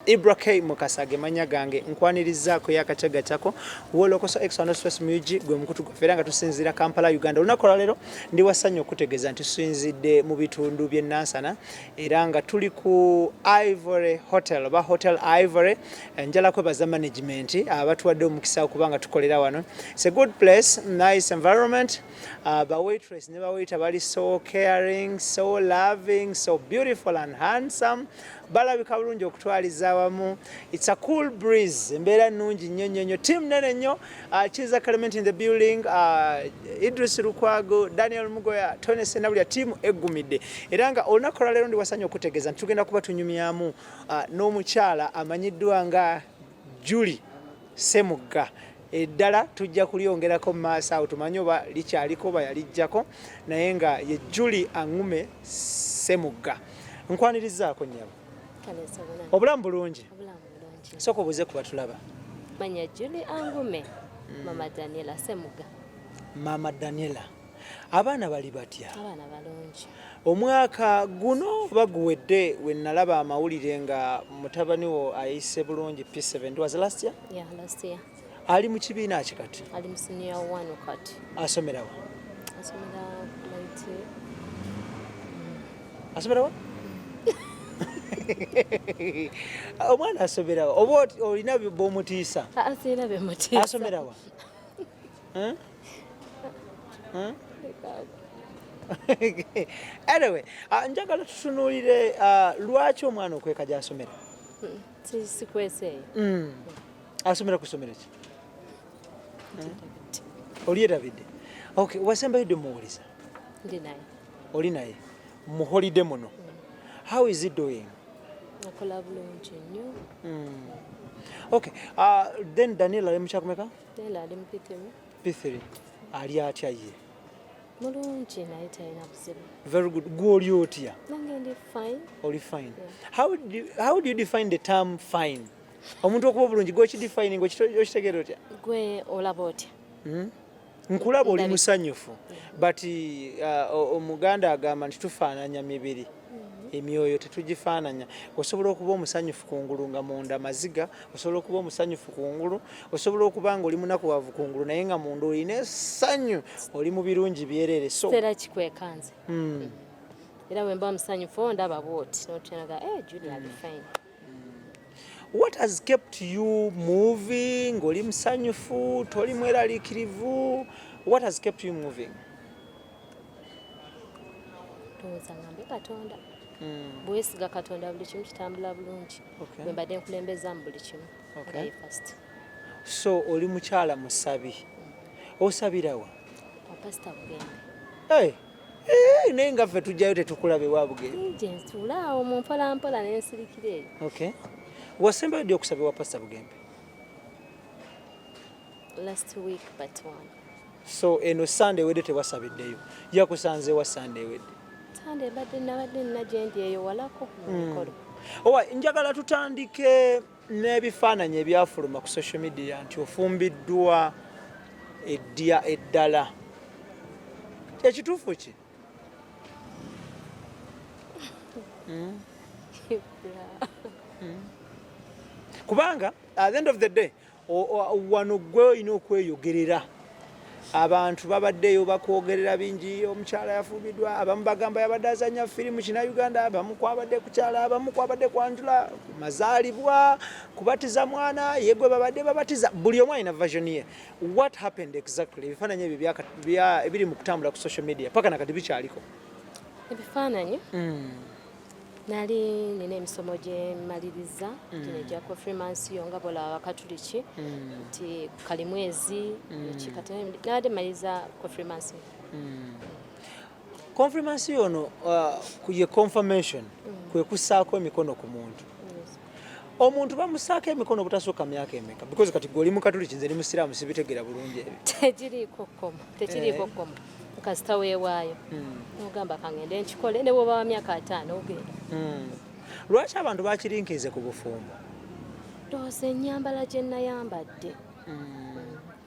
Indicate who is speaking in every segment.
Speaker 1: IBRAH Mukasage manya gange nkwanirizaako yakacagattako WOLOKOSO External Space Muji gwe mukutu gwaffe nga tusinzira Kampala Uganda. Olunaku lwaleero ndi wassanyu okutegeeza nti tusinzidde mu bitundu by'e Nansana era nga tuli ku Ivory Hotel oba Hotel Ivory. Njala kwebaza management abatuwadde omukisa okuba nga tukolera wano. It's a good place, nice environment. Ba waitress ne ba waiter bali so caring, so loving, so beautiful and handsome. Balabika bulungi okutwaliza awamu. It's a cool breeze. Embeera nnungi nnyo. Team nene nnyo. Chiza Clement in the building. Idris Lukwago, Daniel Mugoya, Tony Senabulya, team eggumidde. Era nga olunaku lwaleero ndi wasanya okutegeeza nti tugenda kuba tunyumyamu n'omukyala amanyiddwa nga Julie Semugga. Eddala tujja kulyongerako mu maaso awo tumanye oba likyaliko oba yalijjako naye nga ye Julie Angume Semugga. Nkwanirizaako nnyabo. Obulamu bulungi. Soko buze kuba tulaba.
Speaker 2: Manya Julie Angume, Mama Daniela Semugga.
Speaker 1: Mama Daniela. Abaana bali batya?
Speaker 2: Abaana balungi.
Speaker 1: Omwaka guno baguwedde we nalaba amawulire nga mutabani wo ayise bulungi P7. Was last year?
Speaker 2: Yeah, last year.
Speaker 1: Ali mu kibiina ki kati?
Speaker 2: Ali mu senior 1 kati.
Speaker 1: Asomera wa?
Speaker 2: Asomera 90.
Speaker 1: Asomera wa? Omwana asomera wa? Oba olina b'omutiisa?
Speaker 2: Asomera b'omutiisa.
Speaker 1: Asomera wa? Anyway, njagala tutunuulire lwaki omwana okweka gy'asomera?
Speaker 2: Sikweseeyo.
Speaker 1: Asomera ku ssomero ki? Oli David. Okay, wasembayidde muwuliza?
Speaker 2: Ndi naye.
Speaker 1: Oli naye mu holiday muno. How is he doing?
Speaker 2: Akola bulungi nnyo.
Speaker 1: Okay, then Daniel ali mu kyakumeka?
Speaker 2: Daniel ali mu
Speaker 1: P3. Ali atya ye?
Speaker 2: Mulungi naye talina buzibu.
Speaker 1: Very good. Gwe oli otya?
Speaker 2: Nange ndi fine.
Speaker 1: Oli fine.
Speaker 2: Yeah.
Speaker 1: How do you define the term fine? Omuntu okuba bulungi gwe kidefining okitegeera otya?
Speaker 2: Gwe olaba otya?
Speaker 1: Nkulaba oli musanyufu. But Omuganda agamba nti tufaananya mibiri. Emyoyo tetugifaananya. Osobola okuba omusanyufu kungulu nga munda maziga, osobola okuba omusanyufu kungulu, osobola okuba nga oli munakuwavu kungulu naye nga munda olina essanyu, oli mu birungi byereere. So
Speaker 2: seera kikwekanze. Era bwe mba musanyufu ndaba bw'oti n'otunaga Julie ali fine.
Speaker 1: What has kept you moving? Oli musanyufu, toli mweraliikirivu. What has kept you moving?
Speaker 2: Ndowooza ngambe Katonda. Bwesiga Katonda buli kimu kitambula bulungi. Bwe mbadde nkulembeza mu buli kimu. Okay. First.
Speaker 1: So oli mukyala musabi. Osabira wa?
Speaker 2: Pastor Bugembe.
Speaker 1: Naye nga ffe tujjayo tetukulabe wa Bugembe.
Speaker 2: Nje nsula awo mu mpolampola n'ensirikira eyo.
Speaker 1: Okay. Wasembayo ddi okusabibwa Pastor Bugembe?
Speaker 2: Last week but one.
Speaker 1: So eno Sunday wedde tewasabiddeyo. Yakusanze wa Sunday wedde?
Speaker 2: Sunday nabadde nina gye ndi eyo walako mu mikolo.
Speaker 1: Njagala tutandike n'ebifaananyi ebyafuluma ku social media nti ofumbiddwa eddya eddala. Ekituufu ki? Kubanga at the end of the day wano gwe olina okweyogerera. Abantu babaddeyo bakwogerera bingi. Omukyala yafuubiddwa, abamu bagamba yabadde azannya firimu kina Uganda, abamu kwabadde kukyala, abamu kwabadde kwanjula, mazaalibwa, kubatiza mwana, yegwe babadde babatiza. Buli omu alina version ye. What happened exactly? Ebifaananyi ebyo ebiri mu kutambula ku social media paka nakati bikyaliko.
Speaker 2: Ebifaananyi? Nali nina emisomo gye mmaliriza gino egya confirmation nga bolaba Abakatuliki nti kalimwezi nabadde mmaliriza confirmation.
Speaker 1: Confirmation ono ye confirmation kwe kussaako emikono ku muntu. Omuntu bamusaako emikono obutasooka myaka emeka? Because kati gwe oli Mukatuliki nze ndi Musiraamu sibitegeera bulungi ebyo.
Speaker 2: Tekiriiko kkomo. Kasita weewaayo. Ogamba kangende nkikole ne bw'oba wa myaka 5 ogenda.
Speaker 1: Lwaki abantu bakirinkirize ku bufumbo?
Speaker 2: Ndowooza ennyambala gye nayambadde.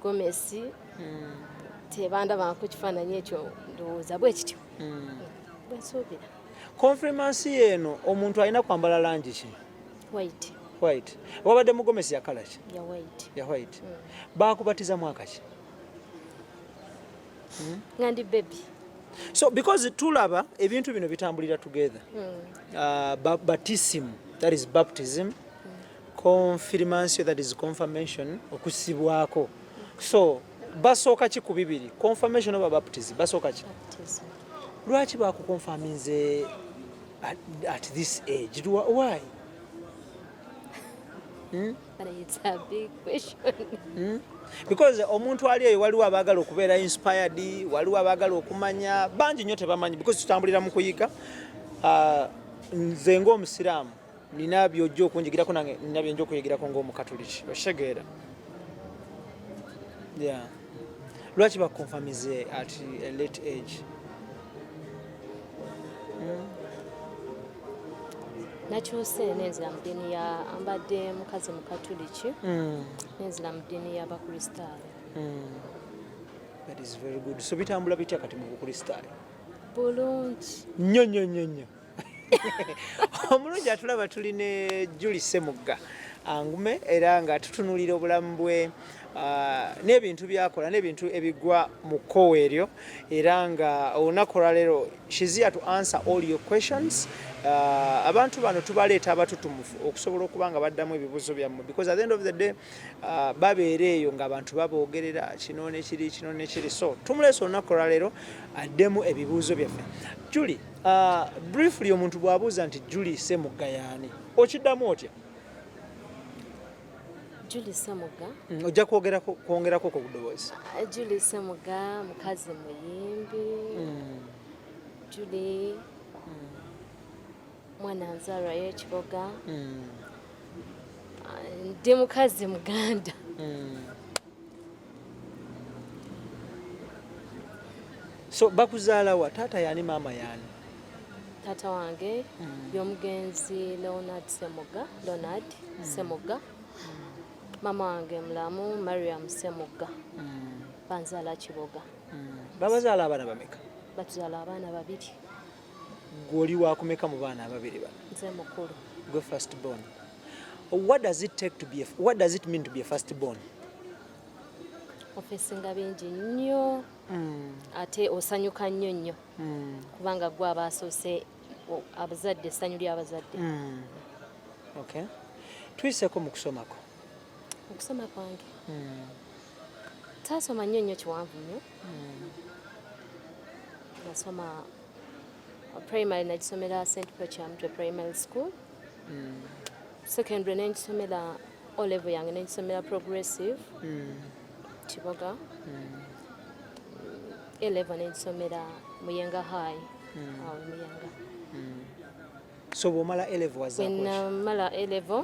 Speaker 2: Gomesi tebandaba ku kifaananyi ekyo ndowooza bwe kityo. Bwensuubira.
Speaker 1: Confirmation eno omuntu alina kwambala langi ki?
Speaker 2: White.
Speaker 1: white wabadde mugomesi ya color ki
Speaker 2: ya white
Speaker 1: ya white bakubatiza mwaka ki
Speaker 2: ngandi baby
Speaker 1: so because tulaba ebintu bino bitambulira together baptism that is baptism confirmation that is confirmation okusibwako so basooka ki ku bibiri confirmation oba baptism basooka ki lwaki bakukonfaminze at this age why
Speaker 2: But it's a big question.
Speaker 1: Because omuntu ali eyo waliwo abaagala okubeera inspired waliwo abaagala okumanya bangi nnyo tebamanyi because tutambulira mu kuyiga nze ng'omusiraamu nina byojja okunjigirako nange nina byenja okuyigirako ng'omukatuliki oshegeera yeah lwaki bakonfamize at a late age
Speaker 2: nakyuse nenzira mu ddiini ya ambadde mukazi mukatuliki nenzira mu ddiini y'abakristaayo
Speaker 1: that is very good so bitambula bitya kati mu bukristaayo
Speaker 2: bulungi
Speaker 1: nnyo omulungi atulaba tuli ne Julie Ssemugga Angume era nga tutunuulira obulamu bwe n'ebintu byakola n'ebintu ebigwa mu kkowa eryo era nga olunaku olwaleero she's here to answer all your questions abantu bano tubaleeta abatutumufu okusobola okuba nga baddamu ebibuuzo byammwe because at the end of the day babeera eyo ng'abantu baboogerera kino nekiri so tumuleesa olunaku olwaleero addemu ebibuuzo byaffe Julie briefly omuntu bw'abuuza nti Julie Ssemugga y'ani okiddamu otya
Speaker 2: Julie Ssemugga
Speaker 1: ojja kwongerako ku budoboozi
Speaker 2: Julie Ssemugga mukazi muyimbi Julie mwana nzalwa y'ekiboga ndi mukazi muganda
Speaker 1: so bakuzaala wa taata yani maama yani
Speaker 2: taata wange y'omugenzi Leonard Ssemugga mama wange mulamu Mariam Ssemugga banzaala kiboga
Speaker 1: babazaala abaana bameka
Speaker 2: batuzaala abaana babiri
Speaker 1: gwoli wakumeka mu baana ababiri bano
Speaker 2: nze mukulu
Speaker 1: gwe first born what does it mean to be a first born
Speaker 2: ofesinga bingi nnyo ate osanyuka nnyo kubanga gwe abasoose abazadde essanyu ly'abazadde
Speaker 1: okay tuyiseeko mu kusomako
Speaker 2: okusoma kwange taasoma nnyo kiwanvu nnyo nasoma primary nagisomera St. Pochamtwe Primary School secondary nagisomera O level yange nagisomera Progressive Kiboga A level nagisomera Muyenga High awo Muyenga
Speaker 1: so bw'omala A level wazaako
Speaker 2: namala A level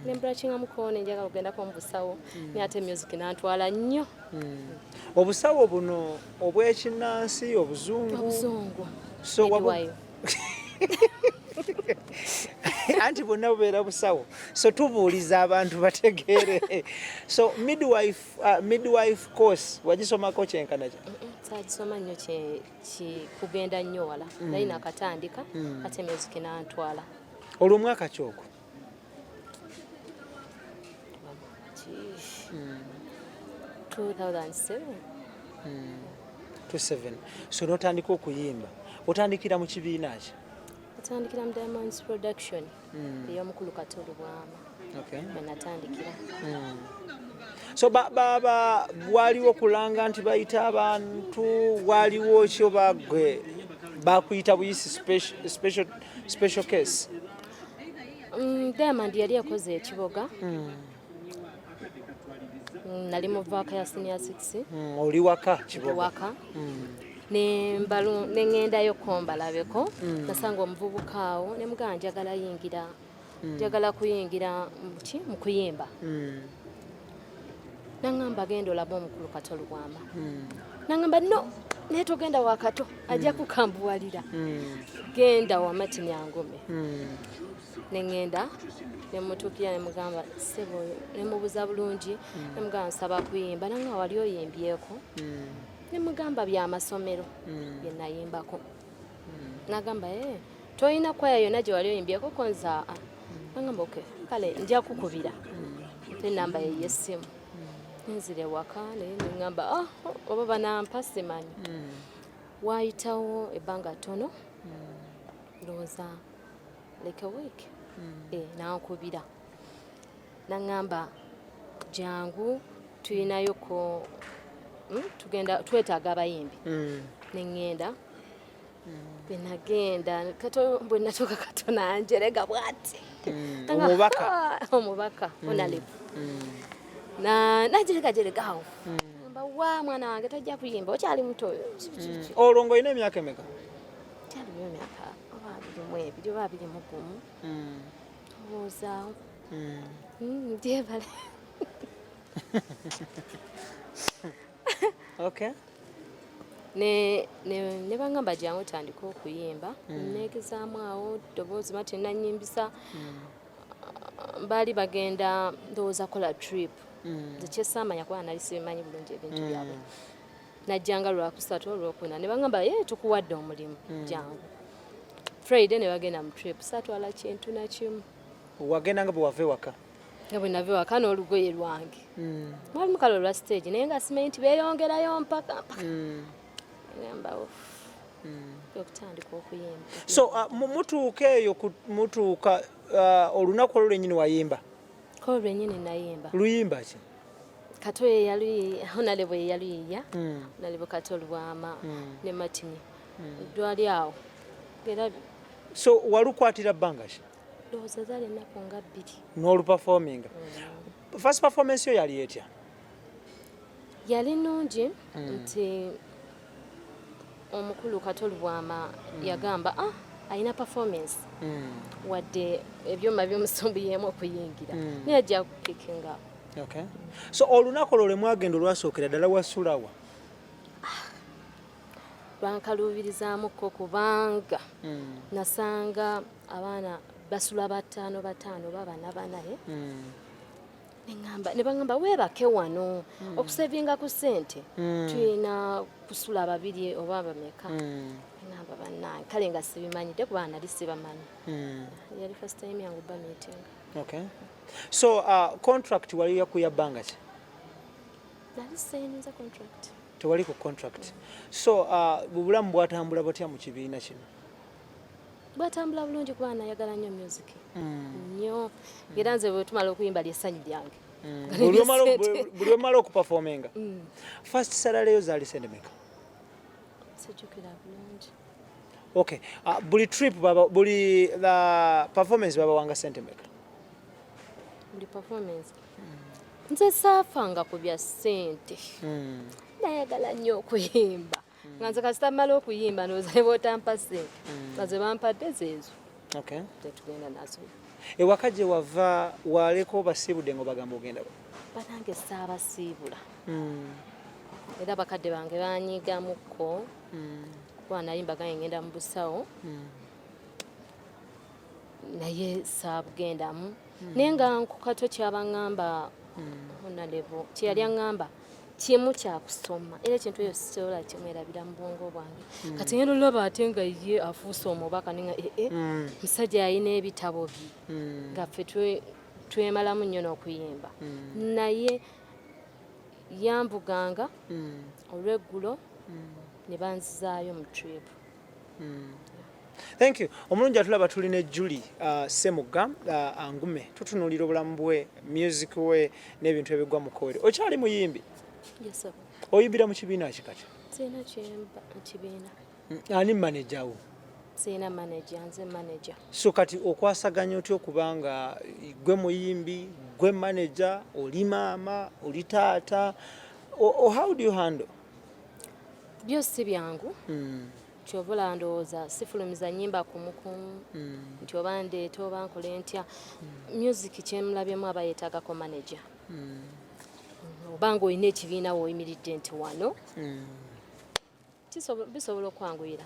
Speaker 2: nembulakinga mukoone njagala kugendako mu busawo naye ate music nantwala nnyo
Speaker 1: obusawo buno obw'ekinnansi obuzungu
Speaker 2: so
Speaker 1: anti bonna bubeera busawo so tubuuliza abantu bategeere so midwife course wagisomako kyenkana ki
Speaker 2: saagisoma nnyo kugenda nnyo wala naye nakatandika ate music nantwala
Speaker 1: olwo mwaka kyoko
Speaker 2: 2007
Speaker 1: so notandika okuyimba otandikira mu kibiina ki
Speaker 2: natandikira mu Diamonds Production ey'omukulu Katolu Bwama natandikira
Speaker 1: so waliwo kulanga nti bayita abantu waliwo kyo bagwe bakuyita buyisi special case
Speaker 2: Diamond yali yakoze ekiboga nali mu vaaka ya senior 6
Speaker 1: oli waka kiboga
Speaker 2: nengendayo kombalabeko nasanga omuvubuka awo ne mugamba njagala kuyingira mu kuyimba nangamba genda olaba omukulu Katolu Bwama nangamba no naye togenda wakato ajja kukambuwalira genda wa Martin Angume nengenda nemutukira nemugamba sebo nemubuza bulungi nemugamba nsaba kuyimba nanga wali oyimbyeko nemugamba bya masomero byenayimbako nagamba toyina kwaya yonna gye wali oyimbyeko konza nangamba okay kale nja kukubira mpe namba ye yessimu nzire waka naye neŋŋamba oba banampa simanyi waayitawo ebbanga ttono ndowooza like a week nankubira naŋŋamba jangu tuyinayo ko tugenda twetaaga abayimbi neŋŋenda bwe nagenda bwe natuuka katono anjerega bw'ati omubaka onalevu najerega awo amba wa mwana wange tojja kuyimba okyali muto
Speaker 1: olwo ng'olina emyaka emeka
Speaker 2: kyalimu emyaka oba 22 oba 21 oboozaawo ndyebale
Speaker 1: okay
Speaker 2: ne baŋŋamba jangu tandika okuyimba neegezaamu awo ddoboozi mati nanyimbisa baali bagenda ndowooza kola trip nze kyesaamanya kuba nali sibimanyi bulungi ebintu byabwe najjanga lwakusatu olwokuna ne baŋŋamba tukuwadde omulimu jangu Friday ne bagenda mu trip satwala kintu nakimu
Speaker 1: wagenda nga bwe wava ewaka
Speaker 2: nga bwe nava ewaka n'olugoye lwange mwalimu kale olwa stage naye nga simanyi nti beeyongerayo mpaka ngambawo okutandika okuyimba
Speaker 1: so mutuuka eyo mutuuka olunaku olwo lwennyini wayimba
Speaker 2: ko lwennyini nayimba
Speaker 1: luyimba ki
Speaker 2: kato honalebo yeyaluyiya honalebo kato lwama ne matini dwali awo era
Speaker 1: so walukwatira bbanga ki
Speaker 2: ndowooza zaali ennaku nga 2
Speaker 1: n'oluperforminga first performance yo yali etya
Speaker 2: yali nnungi nti omukulu kato lwama yagamba ayina performance wadde ebyuma by'omusumbu yemu okuyingira naye ajja kukikinga
Speaker 1: okay so olunaku olwo lwe mwagenda olwasookera ddala wasulawa
Speaker 2: lwankaluubirizaamuko kubanga nasanga abaana basula bataano oba bana ne baŋŋamba weebake wano okusevinga ku ssente tulina kusula 2 oba bameka ŋŋamba bannange kale nga sibimanyidde kuba nali sibamanyi yali first time yangu ba meeting
Speaker 1: okay so contract wali yakuya bbanga ki
Speaker 2: nali sayiniza contract
Speaker 1: tewali ku contract so bulamu bwatambula butya mu kibiina kino
Speaker 2: bwatambula bulungi kuba nayagala nnyo music nnyo era nze bwe tumala okuyimba lyessanyu lyange
Speaker 1: buli omala okuperforminga first salary yo zaali sente meka
Speaker 2: sijjukira bulungi
Speaker 1: okay buli trip buli performance babawanga sente meka
Speaker 2: buli performance nze saafanga ku bya ssente nayagala nnyo okuyimba nga nze kasita mmala okuyimba ndowooza ne bootampa ssente nga ze bampadde zeezo
Speaker 1: okay
Speaker 2: tetugenda nazo
Speaker 1: ewaka gye wava waleko basiibudde nga bagamba ogenda
Speaker 2: banange saabasiibula era bakadde bange banyigamukko kuba nayimba gange ngenda mu busawo naye saabugendamu naye nga nkukato kyabaŋŋamba honalevo kyeyali aŋŋamba kimu kyakusoma era ekintu eyo sisobola kimwerabira mu bwongo bwange kati ngenda olaba ate nga ye afuuse omubaka ninga musajja yalina ebitabo bye nga ffe twemalamu nnyo n'okuyimba naye yambuganga olweggulo ne banzizaayo mu trip
Speaker 1: thank you omulungi atulaba tulina Julie Semugga Angume tutunuulira obulamu bwe music we n'ebintu ebigwa mu kkoode okyali muyimbi
Speaker 2: yes
Speaker 1: oyimbira mu kibiina kikati
Speaker 2: sina kyemba kibiina
Speaker 1: ani manager wo
Speaker 2: sina manager nze manager
Speaker 1: so kati okwasaganya otyo kubanga gwe muyimbi gwe manager oli maama oli taata how do you handle
Speaker 2: byose byangu kyobula ndowooza sifulumiza nnyimba kumukumu nti oba ndeeta oba nkole ntya music kyemulabyemu aba yeetaagako manager obanga olina ekibiina woyimiridde nti wano bisobola okwanguyira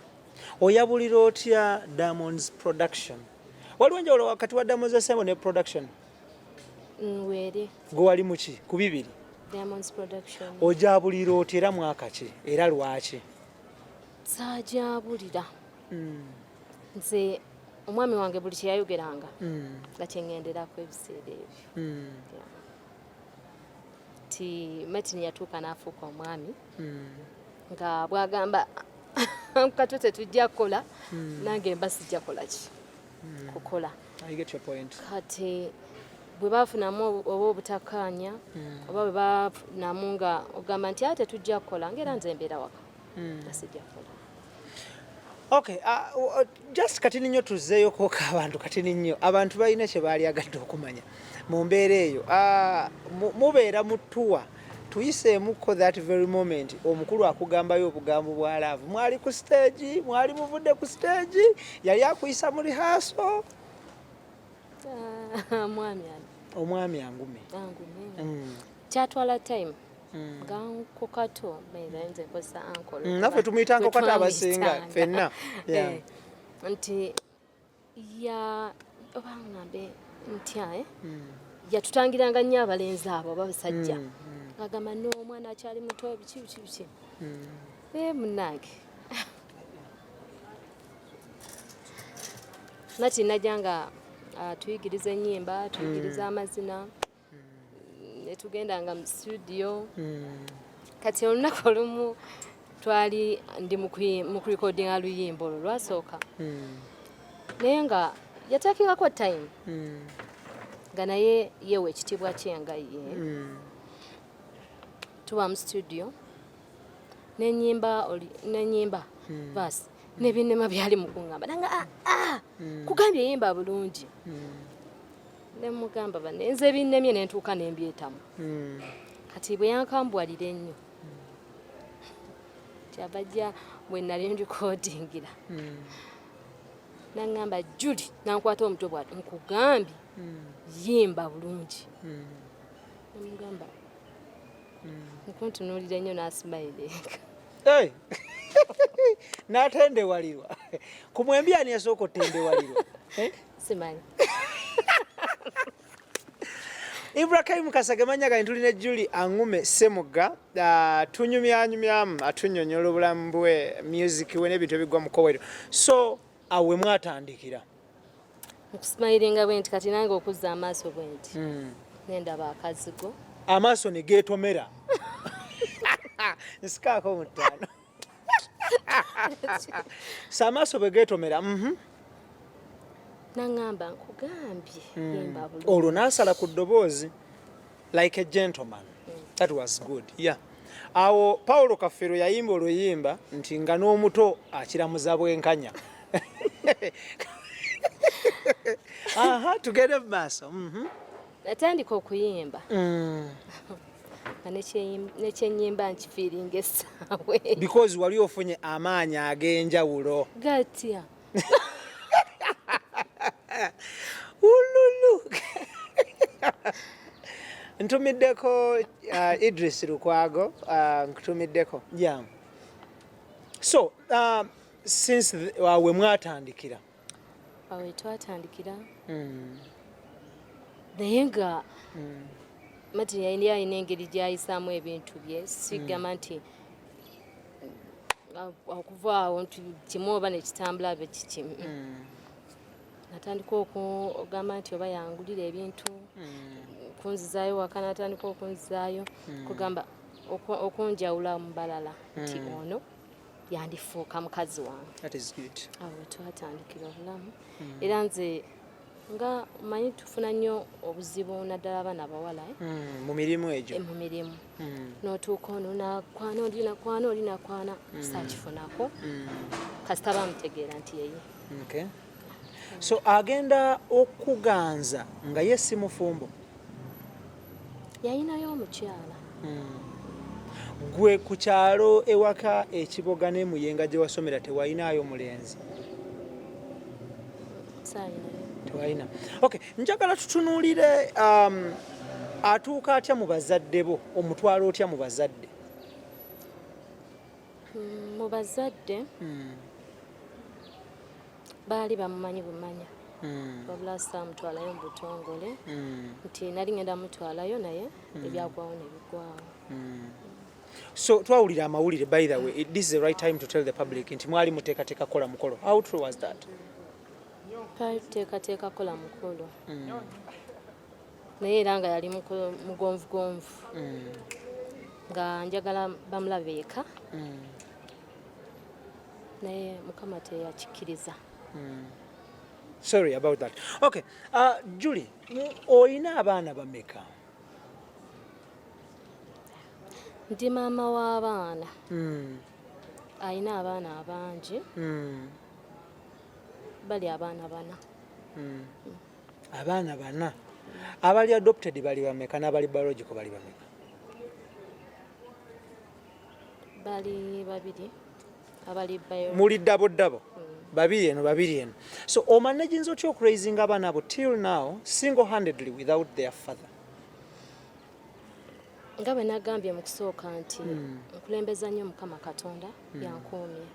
Speaker 1: oyabulira otya Diamonds production waliwo enjawulo wakati wa Diamonds Assemble ne production
Speaker 2: weri
Speaker 1: gwe wali muki ku bibiri
Speaker 2: Diamonds production
Speaker 1: ojabulira otya era mwaka ki era lwaki
Speaker 2: saajabulira nze omwami wange buli kyeyayogeranga nga kyengenderako ebiseera ebyo ti Martin yatuuka n'afuuka omwami nga bwagamba kato tetujja kukola nange mba sijja kola ki kukola.
Speaker 1: I get your point.
Speaker 2: Kati bwe bafunamu oba obutakkaanya oba bwe bafunamu nga ogamba nti ate tujja kukola ngera nze mbeera waka nga sijja kukola.
Speaker 1: Okay, just kati nnyo tuzzeeyo kooka abantu kati nnyo abantu balina kye baali agadde okumanya mu mbeera eyo. Mubeera mu ttuwa tuyiseemuko that very moment omukulu akugambayo obugambo bwa laavu. Mwali ku stage, mwali muvudde ku stage, yali akuyisa mu rehearsal. Omwami angume
Speaker 2: kyatwala time nga nko kato nze nkozesa ankolo
Speaker 1: naffe tumuyita nko kato abasinga ffenna
Speaker 2: nti oba ngambe ntya yatutangiranga nnyo abalenzi abo abasajja agamba n'omwana akyali muto biki munnange nati najjanga tuyigiriza ennyimba tuyigiriza amazina netugendanga mu studio kati olunaku olumu twali ndi mu kurekodinga luyimba olwo lwasooka naye nga yatakingako time nga naye yewe ekitiibwa kye nga ye tuba mu studio nenyimba basi nebinema byali mukuŋŋamba nanga kugambye yimba bulungi nemugamba banenze binnemye nentuuka nembyetamu kati bwe yankambwalira ennyo kyabajja bwe nali ndikodingira naŋŋamba Julie nankwata omutwe bwati nkugambye yimba bulungi nemugamba nkuntunuulira ennyo n'asimayirenga
Speaker 1: n'atendewalirwa ku mwembi ani yasooka otendewalirwa
Speaker 2: simanyi.
Speaker 1: Ibrahim Kasagemanya ga ntuli ne Julie Angume Semugga tunyumyanyumyamu atunnyonnyola obulamu bwe music we n'ebintu ebigwa mu kowero so awe mwatandikira
Speaker 2: okusimayirenga bwe nti kati nange okuzza amaaso bwe nti nendaba akazigo
Speaker 1: amaaso ne geetomera nsikaako mu ttaano so amaaso bwe geetomera
Speaker 2: naŋŋamba nkugambye yimba bulungi
Speaker 1: olwo n'asala ku ddoboozi like a gentleman that was good awo Paulo Kafero yayimba oluyimba nti nga n'omuto akiramuza bwenkanya tugende mu maaso
Speaker 2: natandika okuyimba nga nekyenyimba nkifiiringa essaawe
Speaker 1: because wali ofunye amaanyi ag'enjawulo
Speaker 2: gatya
Speaker 1: ululu ntumiddeko Idris Lukwago nkutumiddeko so since we mwatandikira
Speaker 2: awe twatandikira naye nga Martin yali alina engeri gy'ayisaamu ebintu bye sigamba nti okuva awo nti kimu oba nekitambula be kikimu natandika okugamba nti oba yangulira ebintu kunzizaayo waka natandika okunzizaayo kugamba okunjawula mu balala nti ono yandifuuka mukazi wange awo twatandikira obulamu era nze nga manyi tufuna nnyo obuzibu naddala abaana abawala
Speaker 1: mu mirimu egyo
Speaker 2: mu mirimu n'otuuka ono nakwana oli nakwana saakifunako kasita bamutegeera nti yeye
Speaker 1: so agenda okuganza nga ye si mufumbo
Speaker 2: yayinayo omukyala
Speaker 1: gwe ku kyalo ewaka ekiboga n'emuyenga gye wasomera tewayinaayo mulenzi tewayina njagala tutunuulire atuuka atya mu bazadde bo omutwalo otya mu bazadde
Speaker 2: mu bazadde baali bamumanyi bumanya wabula saamutwalayo mu butongole nti nali ngenda mutwalayo naye ebyagwawo nebigwawo
Speaker 1: so twawulira amawulire by the way this is the right time to tell the public nti mwali muteekateeka kola mukolo how true was that
Speaker 2: twali tuteekateeka kola mukolo naye era nga yali mugonvugonvu nga njagala bamulabe eka naye mukama teyakikkiriza.
Speaker 1: Sorry about that. Okay, Julie, oyina abaana bameka?
Speaker 2: Ndi maama w'abaana ayina abaana abangi bali abaana bana.
Speaker 1: Abaana bana abali adopted bali bameka n'abali biological bali bameka?
Speaker 2: Bali babiri abali biological.
Speaker 1: Muli dabo babiri eno. So omanaging otyo raising abaana abo till now single-handedly without their father?
Speaker 2: Nga bwe nagambye mu kusooka nti nkulembeza nnyo Mukama Katonda yankuumye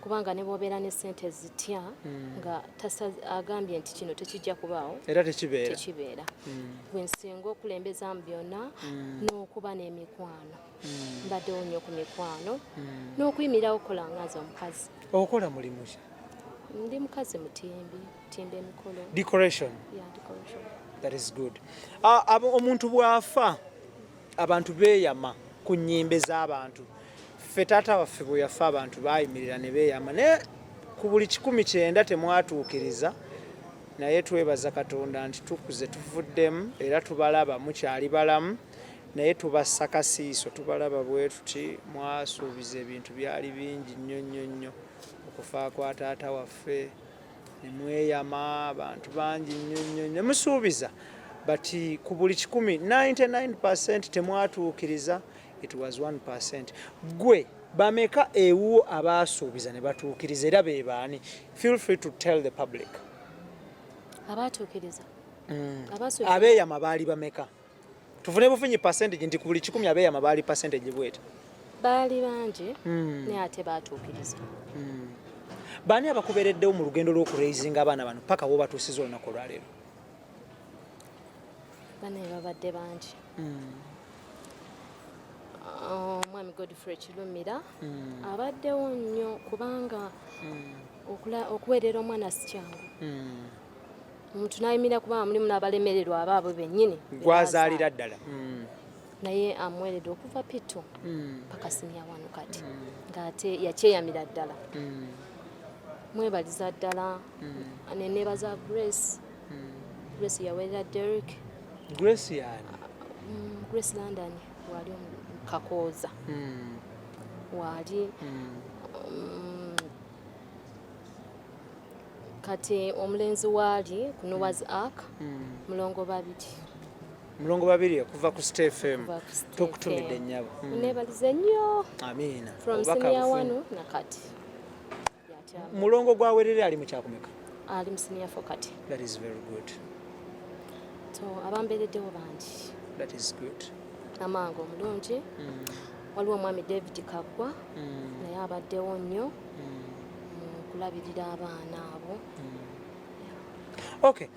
Speaker 2: kubanga ne bw'obeera ne ssente zitya nga agambye nti kino tekijja kubaawo
Speaker 1: era tekibeera.
Speaker 2: Bwe nsinga okulembeza mu byonna n'okuba n'emikwano mbaddewo nnyo ku mikwano n'okuyimirawo okukola ngazi omukazi.
Speaker 1: Okola mulimu ki?
Speaker 2: Ndi mukazi mutimbi emikolo.
Speaker 1: Decoration?
Speaker 2: Yeah, decoration.
Speaker 1: That is good. Omuntu bw'afa abantu beeyama ku nnyimbe z'abantu. Ffe taata waffe bwe yafa abantu baayimirira ne beeyama naye ku buli 19 temwatuukiriza naye twebaza Katonda nti tukuze tuvuddemu era tubalaba mukyali balamu naye tubassa kasiiso tubalaba bwe tuti mwasuubiza ebintu byali bingi nnyo okufa kwa taata waffe ne mweyama abantu bangi nnyo ne musuubiza but ku buli 99% temwatuukiriza. It was 1%. Gwe bameka ewo abaasuubiza ne batuukiriza era be baani? Feel free to tell the public.
Speaker 2: Abaatuukiriza
Speaker 1: abeeyama baali bameka? Tufune bufunyi percentage nti ku buli 10 abeeyama baali percentage bweta?
Speaker 2: Baali bangi naye ate baatuukiriza.
Speaker 1: Baani abakubeereddewo mu lugendo lw'okuraisinga abaana bano paka wo batuusiza olunaku olwaleero?
Speaker 2: Bane babadde bangi. Mwami Godfrey Kilumira abaddewo nnyo kubanga okuweerera omwana si kyangu. Omuntu n'ayimira kubanga mulimu n'abalemererwa abaabwe bennyini
Speaker 1: gwazaalira ddala
Speaker 2: naye amuweeredde okuva pito paka siniya wano kati ng'ate yakyeyamira ddala. Mwebaliza ddala ne neebaza Grace yaweerera Derek.
Speaker 1: Grace yani?
Speaker 2: Grace London wali Kakooza wali kati omulenzi waali ku Noah's Ark mulongo babiri okuva ku State FM tukutumidde nnyabo. Neebalize nnyo.
Speaker 1: Amiina.
Speaker 2: From senior 1 nakati.
Speaker 1: Mulongo gwawerera ali mu kyakumeka?
Speaker 2: Ali mu senior 4 kati.
Speaker 1: That is very good.
Speaker 2: So abambeereddewo bangi.
Speaker 1: That is good.
Speaker 2: Amango omulungi. Waliwo omwami David Kaggwa naye abaddewo nnyo kulabirira abaana abo.
Speaker 1: Okay.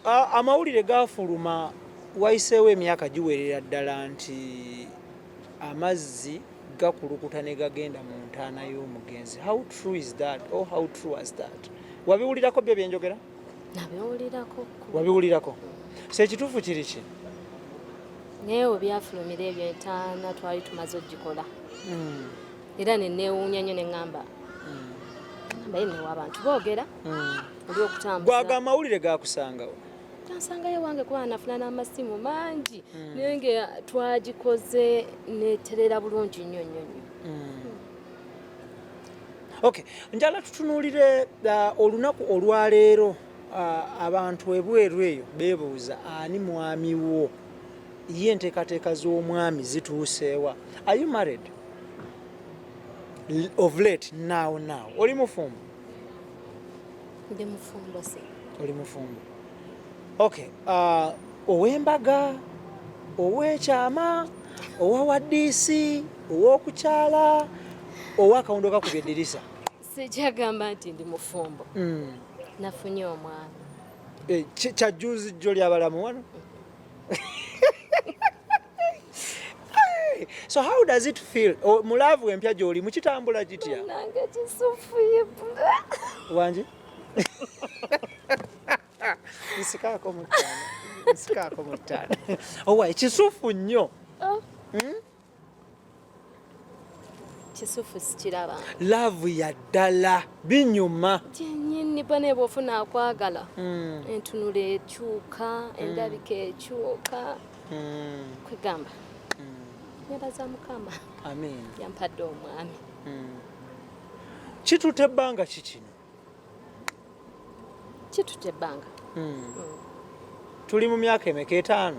Speaker 1: Amawulire gafuluma wayiseewo emyaka giwerera ddala nti amazzi gakulukuta ne gagenda mu ntaana y'omugenzi. How true is that or how true was that? Wabiwulirako byo byenjogera?
Speaker 2: Nabiwulirako.
Speaker 1: Wabiwulirako? So ekituufu kiri ki?
Speaker 2: Naye obyafulumira ebyo entaana twali tumaze ogikola. Era ne neewuunya nnyo ne ŋŋamba naye newa abantu boogera oli okutambuza.
Speaker 1: Gwaga amawulire gakusangawo?
Speaker 2: Tansangayo wange kuba nafuna n'amasimu mangi naye nga twagikoze neterera bulungi nnyo.
Speaker 1: Okay, njala tutunuulire olunaku olwaleero abantu ebweru eyo beebuuza ani mwami wo ye enteekateeka z'omwami zituuseewa. Are you married? Of late, now. Oli mufumbo?
Speaker 2: Ndi mufumbo se.
Speaker 1: Oli mufumbo. Okay, ow'embaga, ow'ekyama, owawaddiisi, ow'okukyala, ow'akawundo kakubye eddirisa?
Speaker 2: Sijagamba nti ndi mufumbo. Nafunye omwana.
Speaker 1: Kyajjuuzi jjo ly'abalamu wano? So how does it feel? Mulaavu empya gy'oli mukitambula kitya?
Speaker 2: Nange kisufu yibula.
Speaker 1: Wanje? Nsikaako mu ttaano. Owa ekisufu nnyo.
Speaker 2: Kisufu sikiraba.
Speaker 1: Love ya ddala binyuma.
Speaker 2: Kyennyini bane bw'ofuna akwagala. Entunula ekyuka, endabika ekyuka. Kwegamba. Nebaza Mukama.
Speaker 1: Amen.
Speaker 2: Yampadde omwami.
Speaker 1: Kitutte ebbanga ki kino?
Speaker 2: Kitutte ebbanga.
Speaker 1: Tuli mu myaka emeka 5?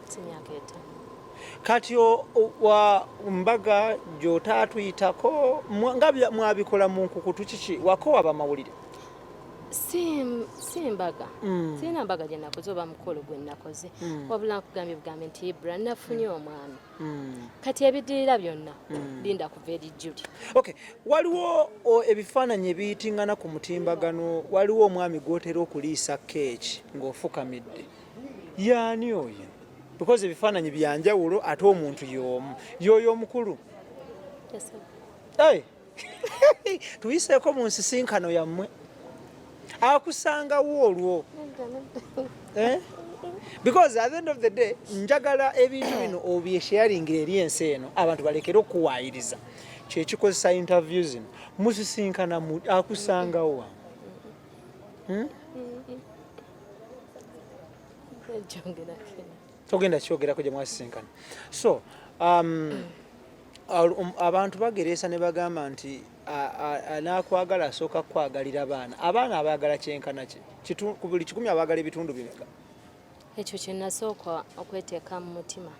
Speaker 2: Si myaka 5.
Speaker 1: Kati wa mbaga gy'otaatuyitako nga mwabikola mu nkukutu kiki wakowa bamawulire?
Speaker 2: Si mbaga. Sirina mbaga gye nakoze oba mukolo gwe nakoze. Wabula nkugambye bugambe nti IBRAH nafunye omwami. Kati ebidirira byonna linda kuva eri Julie.
Speaker 1: Okay, waliwo ebifaananyi ebiyitingana ku mutimbagano, waliwo omwami gw'otera okuliisa keeki ng'ofukamidde. Y'ani oyo? Because ebifaananyi byanjawulo ate omuntu y'omu. Y'oyo omukulu. Hey. Tuyiseeko mu nsisinkano yammwe. Akusangawo olwo. Because at the end of the day njagala ebintu bino obyesharingira eri ensi eno abantu balekere okuwaayiriza kyekikozesa interviews zino musisinkana akusangawo. Togenda kyogerako gye mwasisinkana. So abantu bagereesa ne bagamba nti anakwagala asooka kwagalira abaana abaagala kyenkana ki ku buli 10 abaagala ebitundu bimeka?
Speaker 2: Ekyo kye nasooka okweteeka mu mutima.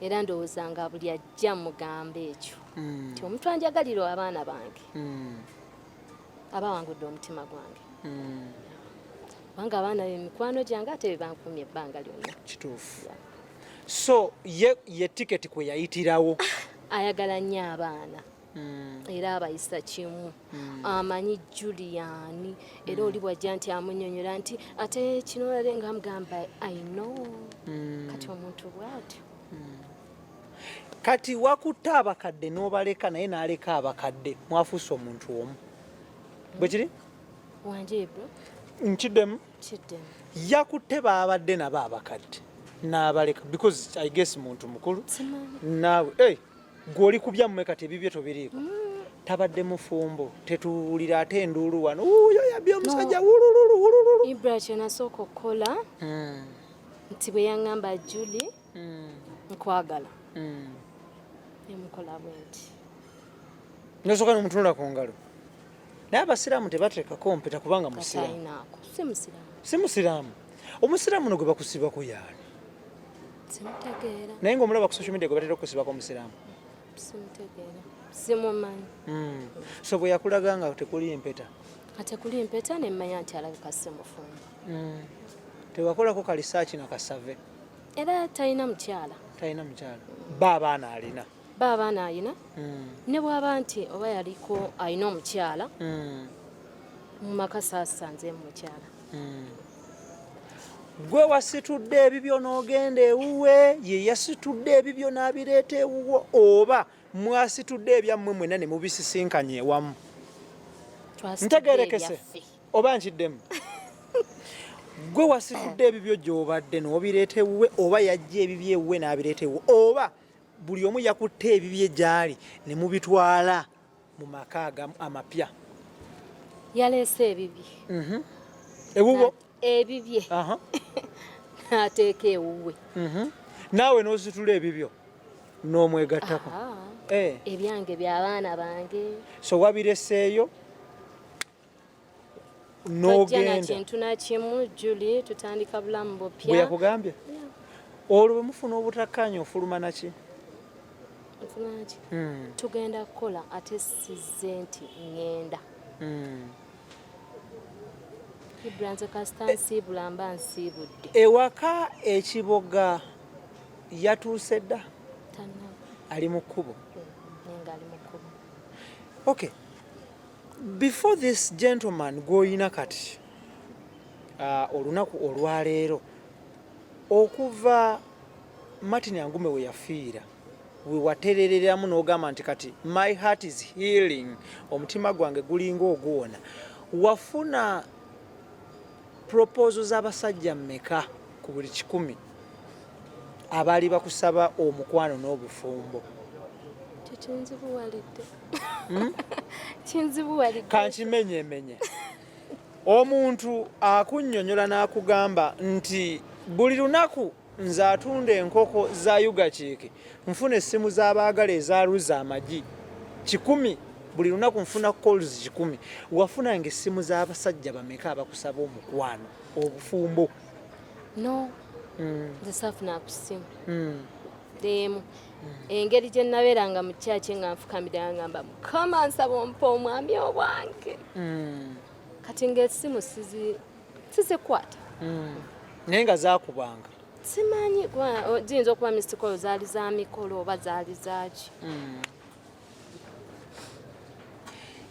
Speaker 2: Era ndowooza nga buli ajja mugamba ekyo nti omuntu anjagalira abaana bange aba wangudde omutima gwange. Kubanga abaana b'emikwano gyange ate bebankumye ebbanga lyonna.
Speaker 1: Kituufu. So ye tiketi kwe yayitirawo
Speaker 2: ayagala nnyo abaana era abayisa kimu. Amanyi Juliani era oli bwajja nti amunnyonnyola nti ate kino olale nga amugamba I know. Kati omuntu bw'atyo.
Speaker 1: Kati wakutte abakadde n'obaleka naye n'aleka abakadde mwafuuse omuntu omu. Bwe kiri?
Speaker 2: Wanje bro.
Speaker 1: Nkiddemu?
Speaker 2: Kiddemu.
Speaker 1: Yakutte baabadde nabo abakadde n'abaleka because I guess muntu mukulu. Naawe gw'oli kubyammwe kati ebibyo tobiriiko. Tabadde mufumbo tetuwulira ate enduulu wano uyo yabye omusajja wulululu.
Speaker 2: IBRAH kye nasooka okukola nti bwe yaŋŋamba Julie nkwagala emukola bwenti.
Speaker 1: Nosooka n'omutunula ku ngalo. Naye abasiraamu tebateekako mpeta kubanga musiraamu. Si musiraamu. Omusiraamu no gwe bakusibako yaani.
Speaker 2: Simutegeera.
Speaker 1: Naye ng'omulaba ku social media gwe batera okusibako omusiraamu.
Speaker 2: Simutegeera. Simumanyi.
Speaker 1: So bwe yakulaga nga tekuli mpeta.
Speaker 2: Tekuli mpeta ne mmanya nti alabika si mufumbo.
Speaker 1: Tewakolako ka research na kasave.
Speaker 2: Era talina mukyala.
Speaker 1: Talina mukyala. Baabaana alina.
Speaker 2: Baabaana alina. Ne bw'aba nti oba yaliko alina omukyala. Mu maka saasanzeemu mukyala.
Speaker 1: Gwe wasitudde ebibyo n'ogenda ewuwe, ye yasitudde ebibyo n'abireeta ewuwo, oba mwasitudde ebyammwe mwenna ne mubisisinkanye ewamu? Ntegeerekese oba nkiddemu? Gwe wasitudde ebibyo gy'obadde n'obireeta ewuwe, oba yajja ebibyo ewuwe n'abireeta ewuwe, oba buli omu yakutte ebibye gy'ali ne mubitwala mu maka amapya?
Speaker 2: Yaleese ebibye.
Speaker 1: Ewuwo?
Speaker 2: Ebibye. N'ateeka ewuwe.
Speaker 1: Naawe n'ositula ebibyo n'omwegattako.
Speaker 2: Ebyange by'abaana bange.
Speaker 1: So wabireseeyo n'ogenda.
Speaker 2: Bajja na kintu na kimu Julie tutandika bulamu bupya.
Speaker 1: Bwe yakugambye? Olwo bwe mufuna obutakkaanya ofuluma naki?
Speaker 2: Ofuluma naki? Tugenda kukola ate sizze nti ŋŋenda. IBRAH nze kasita nsiibula mba nsiibudde.
Speaker 1: Ewaka ekiboga yatuuse dda? Ali mu kkubo?
Speaker 2: Nenga ali mu kkubo.
Speaker 1: Okay. Before this gentleman gw'oyina kati olunaku olwaleero okuva Martin Angume we yafiira we waterereramu n'ogamba nti kati my heart is healing, omutima gwange gulinga ogwona, wafuna proposal z'abasajja mmeka ku buli 100 abaali bakusaba omukwano n'obufumbo?
Speaker 2: Kinzibuwalidde.
Speaker 1: Kankimenyemenye. Omuntu akunnyonnyola n'akugamba nti buli lunaku nze atunda enkoko za yugakiike nfuna essimu z'abaagala ezaaluza amagi 100, buli lunaku nfuna calls 100, wafunanga essimu z'abasajja bameka abakusaba omukwano obufumbo?
Speaker 2: No. Nze saafuna ku ssimu deemu. Engeri gye nabeeranga mu kyaki nga nfukamira ngamba Mukama nsaba ompa omwami obwange. Kati ng'essimu sizikwata.
Speaker 1: Naye nga zaakubanga?
Speaker 2: Simanyi ziyinza okuba misikolo zaali za mikolo oba zaali zaaki.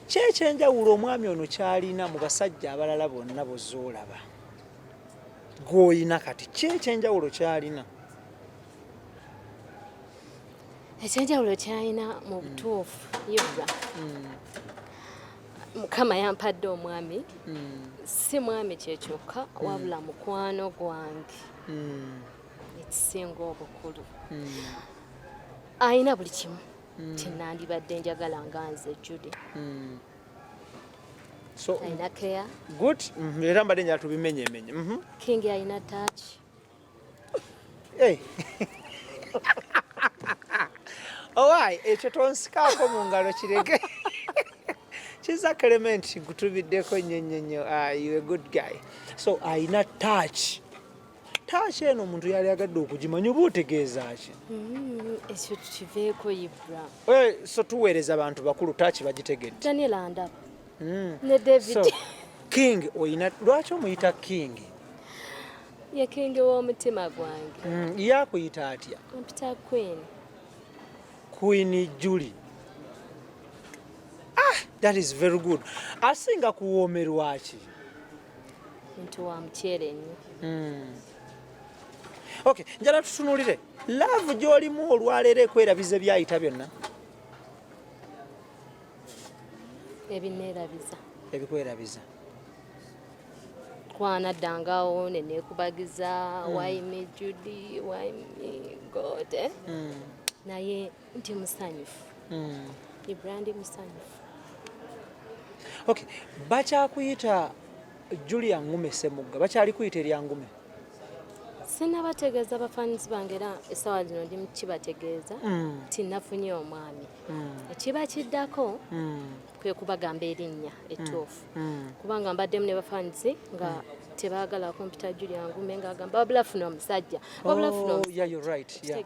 Speaker 1: Ki ekyenjawulo omwami ono kyalina mu basajja abalala bonna bozoolaba gw'oyina kati? Ki ekyenjawulo kyalina?
Speaker 2: Ekyenjawulo kyalina mu butuufu IBRAH, Mukama yampadde omwami, si mwami kyekyokka wabula mukwano gwange ekisinga obukulu. Ayina buli kimu kyenandibadde njagala nga nze Julie.
Speaker 1: So
Speaker 2: Ayina care.
Speaker 1: good. Era mbadde njala tubimenyemenye.
Speaker 2: King ayina touch.
Speaker 1: Hey. Owaayi ekyo tonsikaako mu ngalo kireke. Kiza Clement gutubiddeko nnyo. You a good guy. So ayina touch. Touch eno omuntu yali agadde okugimanya oba otegeeza ki?
Speaker 2: Ekyo tukiveeko IBRAH.
Speaker 1: So tuweereza abantu bakulu touch bagitegedde.
Speaker 2: Daniel andaba ne David.
Speaker 1: So King oyina, lwaki omuyita King?
Speaker 2: Ye King w'omutima gwange.
Speaker 1: Yakuyita atya?
Speaker 2: Ompita Queen.
Speaker 1: Queen Julie. That is very good. Asinga kuwoomerwa ki?
Speaker 2: Muntu wa mukyere nnyo.
Speaker 1: Okay, njala tutunulire. Love gy'olimu olwaleero ekwerabiza byayita byonna?
Speaker 2: Ebineerabiza.
Speaker 1: Ebikwerabiza.
Speaker 2: Kwanaddangawo ne neekubagiza why me Judy, why me God. Naye nti musanyufu. IBRAH ndi musanyufu.
Speaker 1: Okay, bakyakuyita Julie Angume Ssemugga, bakyali kuyita erya Angume?
Speaker 2: Sinnabategeeza bafaanisi bange era essaawa zino ndi mu kibategeeza nti nafunye omwami. Ekiba kiddako kwe kubagamba erinnya ettuufu. Kubanga mbaddemu ne bafaanisi nga tebaagala kumpita Julie Angume ng'agamba wabula funa omusajja. Wabula funa omusajja.
Speaker 1: Yeah, you're right. Yeah.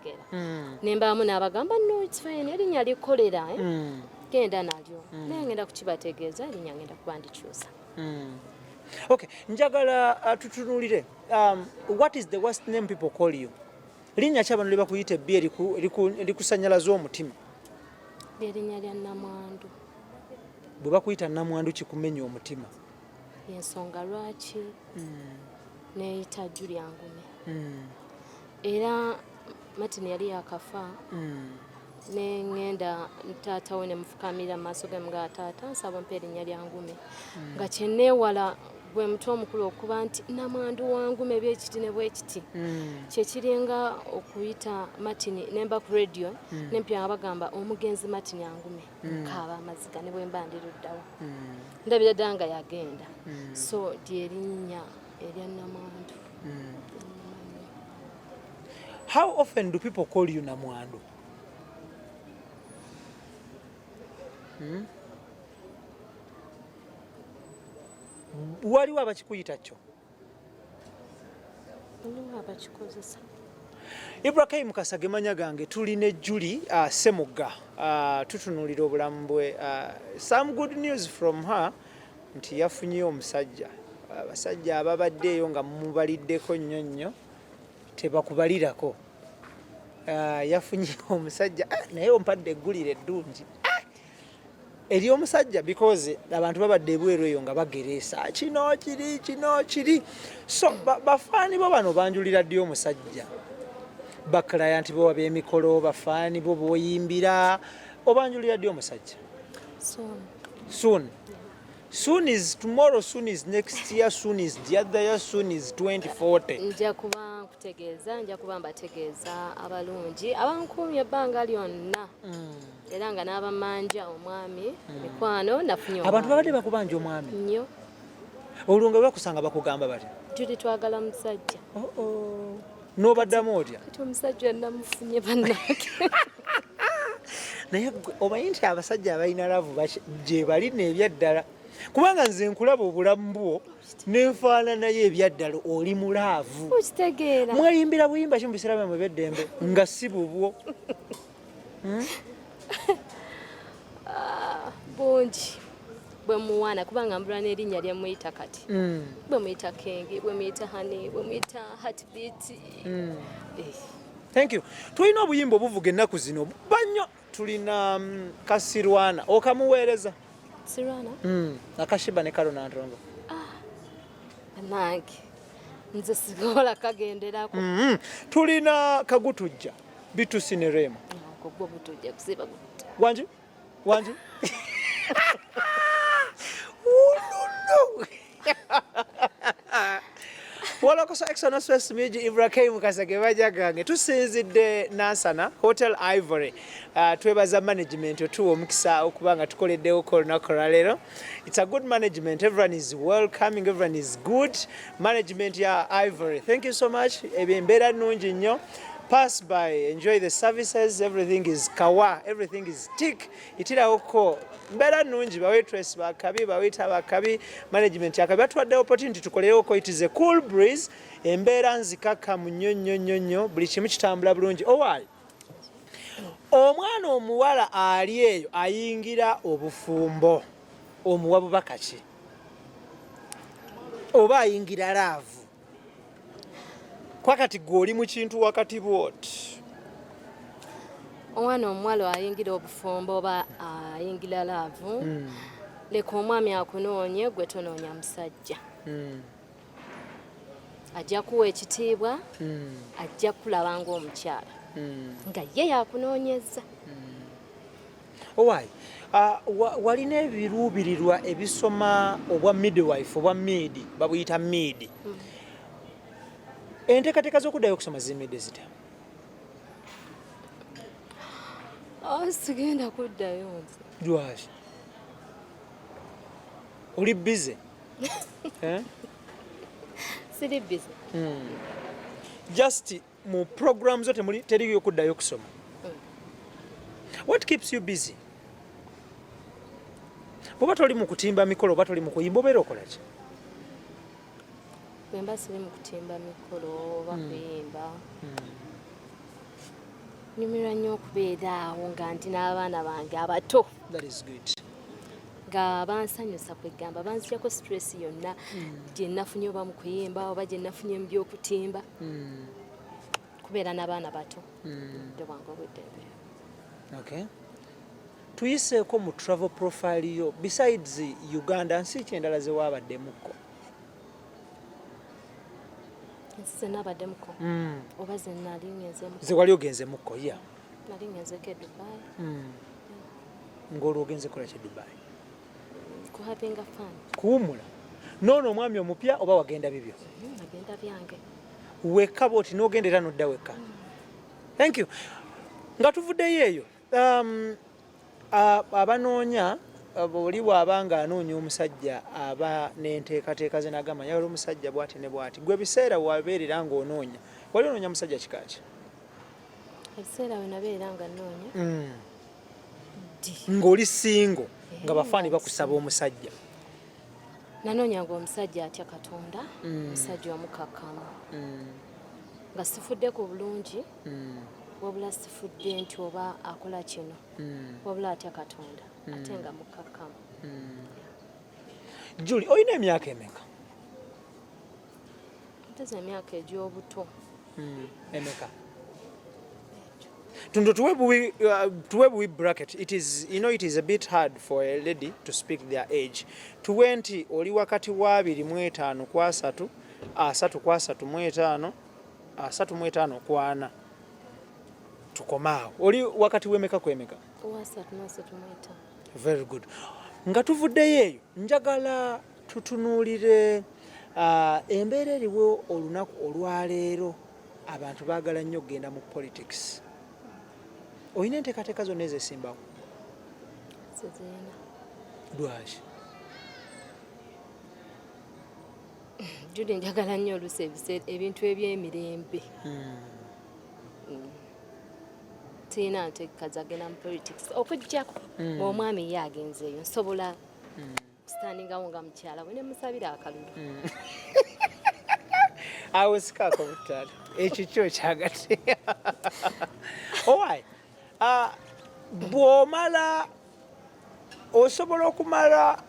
Speaker 2: Ne mbaamu n'abagamba no it's fine, erinnya likolera. Genda nalyo. Naye ngenda kukibategeeza erinnya ngenda kuba ndikyusa.
Speaker 1: Okay, njagala tutunulire. What is the worst name people call you? Linnya ki abantu lye bakuyita ebbi erikusanyalaza omutima?
Speaker 2: Erinnya lya Namwandu.
Speaker 1: Bwe bakuyita Namwandu kikumenya omutima?
Speaker 2: Ensonga lwaki neeyita Julie Angume. Era Martin yali yakafa. Ne ngenda taata we ne mufukamira mu maaso ge nga taata nsaba mpa erinnya lya Angume. Nga kyenneewala gwe mutwe omukulu okuba nti Namwandu wangume byekiti ne bwekiti. Kyekiringa okuyita Martin nemba ku radio nempya abagamba omugenzi Martin Angume nkaaba amaziga ne bwe mba ndiruddawo. Ndabira ddala nga yagenda. So lyerinnya erya Namwandu.
Speaker 1: How often do people call you Namwandu? Waliwo abakikuyita kyo?
Speaker 2: Waliwo abakikozesa.
Speaker 1: IBRAH Kasage manya gange tuli ne Julie Ssemugga tutunulira obulamu bwe. Some good news from her nti yafunye omusajja. Abasajja ababaddeeyo nga mubaliddeko nnyo tebakubalirako. Yafunye omusajja naye ompadde eggulire eddungi. Eri omusajja because abantu babadde ebweru eyo nga bagereesa kino kiri. So bafaani bo bano banjulira ddi omusajja? Baklayant bo ab'emikolo bafaani bo boyimbira obanjulira ddi omusajja?
Speaker 2: Soon.
Speaker 1: Soon is tomorrow, soon is next year, soon is the other year, soon is 2040.
Speaker 2: Nja kuba mbategeeza abalungi abankumye ebbanga lyonna era nga n'abamanja omwami mikwano nafunye
Speaker 1: abantu babadde bakubanja omwami
Speaker 2: nnyo
Speaker 1: olwo bakusanga bakugamba bati
Speaker 2: Julie twagala musajja
Speaker 1: n'obaddamu otya
Speaker 2: kati omusajja namufunye bannange
Speaker 1: naye omanyi nti abasajja abalina laavu gye bali n'ebyaddala kubanga nze nkulaba obulamu bwo nenfaananayo ebyaddala oli mulaavu
Speaker 2: okitegeera
Speaker 1: mweyimbira buyimba ki mu biseera byammwe eby'eddembe nga si bubwo
Speaker 2: bungi bwe muwaana kubanga mbula n'erinnya lye muyita kati bwe muyita kengi bwe muyita hani bwe muyita heartbeat
Speaker 1: thank you tulina obuyimba obuvuga ennaku zino banyo tulina kasirwana okamuweereza
Speaker 2: sirwana
Speaker 1: akashiba ne kalo nantongo
Speaker 2: nange nze sigola kagenderako
Speaker 1: tulina kagutujja bitusi ne rema
Speaker 2: gwo butujja kusiba
Speaker 1: wanji Wolokoso Exxon Swiss Miji IBRAH Kasage bajagange tusinzidde Nansana Hotel Ivory twebaza management otuwa omukisa okubanga tukoleddewo olunaku lero. It's a good management, everyone is welcoming, everyone is good management ya Ivory. Thank you so much. Embeera nnungi nnyo. Pass by, enjoy the services, everything is kawa, everything is tick. Itira oko mbera nungi bawaitress bakabi bawita bakabi management yakabi batwadde opportunity tukoleyo oko. It is a cool breeze, embera nzikaka munyonyo buli kimu kitambula bulungi. Owali omwana omuwala ali eyo ayingira obufumbo omuwa bubaka ki oba ayingira laavu kwakati goli mu kintu wakati bwoti
Speaker 2: omwana omuwala ayingira obufumbo oba ayingira laavu leka omwami akunoonye gwe tonoonya musajja ajja kuwa ekitiibwa ajja kulaba ng'omukyala nga ye yakunoonyeza
Speaker 1: owaayi walina ebiruubirirwa ebisoma obwa midwife obwa midi babuyita midi enteekateeka z'okuddayo okusoma zimidde zita
Speaker 2: sigenda kuddayo nze
Speaker 1: lwaki oli bize
Speaker 2: siri bize
Speaker 1: just mu program zo teriyo okuddayo okusoma what keeps you busy bwoba toli mu kutimba mikolo oba toli mu kuyimba obeera okola ki
Speaker 2: bwemba siri mu kutimba mikolo oba kuyimba nyumirwa nnyo okubeera awo nga ndi n'abaana bange abato nga bansanyusa kwegamba banzijako stress yonna gye nafunye oba mu kuyimba oba gye nafunye mu by'okutimba kubeera n'abaana bato ddwe bwange obweddembe
Speaker 1: tuyiseeko mu travel profile yo besides Uganda nsi ki endala ze waabaddemuko
Speaker 2: nsi nabaddemuko oba ze nali ngenzemuko
Speaker 1: ze wali ogenzemuko ya
Speaker 2: nali ngenzeko e Dubai
Speaker 1: ng'olwo ogenze kola ki Dubai
Speaker 2: kuhapinga fun
Speaker 1: kuwumula noono omwami omupya oba wagenda bibyo
Speaker 2: agenda byange
Speaker 1: wekka bwoti n'ogenda era n'odda wekka thank you nga tuvuddeyo eyo abanoonya oli bw'aba nga anoonya omusajja aba n'enteekateeka ze nagamba yali omusajja bw'ati ne bw'ati gwe biseera wabeerera ng'onoonya wali onoonya musajja kikaaki
Speaker 2: ebiseera we nabeera nga nnoonya
Speaker 1: ng'oli singo nga bafaani bakusaba omusajja
Speaker 2: nanoonyanga omusajja atya Katonda omusajja omukakkamu nga sifudde ku bulungi wabula sifudde nti oba akola kino wabula atya Katonda ate nga mukakkamu
Speaker 1: Julie olina emyaka emeka
Speaker 2: nteze emyaka egy'obuto
Speaker 1: emeka Tundo tuwe buwi bracket. It is, you know, it is a bit hard for a lady to speak their age. 20 oli wakati wa 25 kwa 3, 3 kwa 3 mu 5, 3 mu 5 kwa 4. Tukomao. Oli wakati wemeka kwemeka?
Speaker 2: Wa 3 mu 3 mu 5.
Speaker 1: Very good. nga tuvuddeyo eyo njagala tutunuulire embeera eriwo olunaku olwaleero abantu baagala nnyo okugenda mu politics. Olina enteekateeka zonna ezeesimbawo?
Speaker 2: Sizirina.
Speaker 1: Lwaki?
Speaker 2: Julie njagala nnyo oluusi ebintu eby'emirembe. Sirina nteekateeka zagenda mu politics okuggyako omwami ye agenzeeyo nsobola standingawo nga mukyala we ne musabira akalulu.
Speaker 1: Awo sikaako butaala ekyo kyo kyagate. Owaayi bw'omala osobola okumala